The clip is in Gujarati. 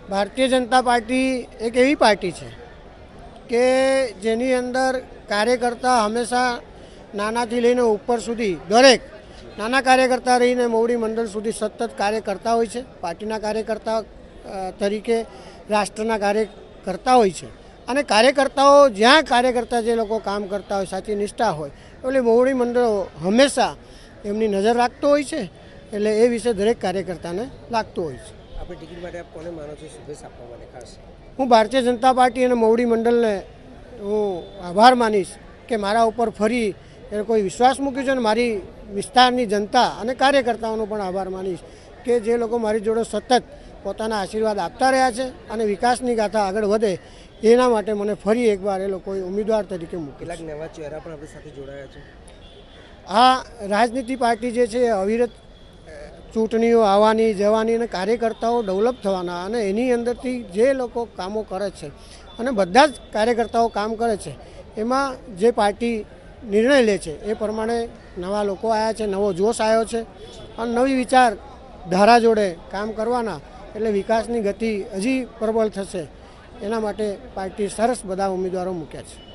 ભારતીય જનતા પાર્ટી એક એવી પાર્ટી છે કે જેની અંદર કાર્યકર્તા હંમેશા નાનાથી લઈને ઉપર સુધી દરેક નાના કાર્યકર્તા રહીને મોવડી મંડળ સુધી સતત કાર્ય કરતા હોય છે. પાર્ટીના કાર્યકર્તા તરીકે રાષ્ટ્રના કાર્ય કરતા હોય છે અને કાર્યકર્તાઓ જ્યાં કાર્યકર્તા જે લોકો કામ કરતા હોય, સાચી નિષ્ઠા હોય, એટલે મોવડી મંડળો હંમેશા એમની નજર રાખતો હોય છે. એટલે એ વિશે દરેક કાર્યકર્તાને લાગતું હોય છે. આપણે ટિકિટ માટે આપ કોને માનો છો શુભેચ્છા આપવા માટે ખાસ? હું ભારતીય જનતા પાર્ટી અને મોવડી મંડળને હું આભાર માનીશ કે મારા ઉપર ફરી એ કોઈ વિશ્વાસ મૂક્યો છે અને મારી વિસ્તારની જનતા અને કાર્યકર્તાઓનો પણ આભાર માનીશ કે જે લોકો મારી જોડે સતત પોતાના આશીર્વાદ આપતા રહ્યા છે અને વિકાસની ગાથા આગળ વધે એના માટે મને ફરી એકવાર એ લોકોએ ઉમેદવાર તરીકે મૂક્યો. કેટલાક નવા ચહેરા પણ આપણી સાથે જોડાયા છે. આ રાજનીતિ પાર્ટી જે છે એ અવિરત ચૂંટણીઓ આવવાની જવાની અને કાર્યકર્તાઓ ડેવલપ થવાના અને એની અંદરથી જે લોકો કામો કરે છે અને બધા જ કાર્યકર્તાઓ કામ કરે છે એમાં જે પાર્ટી નિર્ણય લે છે એ પ્રમાણે નવા લોકો આવ્યા છે, નવો જોશ આવ્યો છે અને નવી વિચાર ધારા જોડે કામ કરવાના એટલે વિકાસની ગતિ હજી પ્રબળ થશે. એના માટે પાર્ટી સરસ બધા ઉમેદવારો મૂક્યા છે.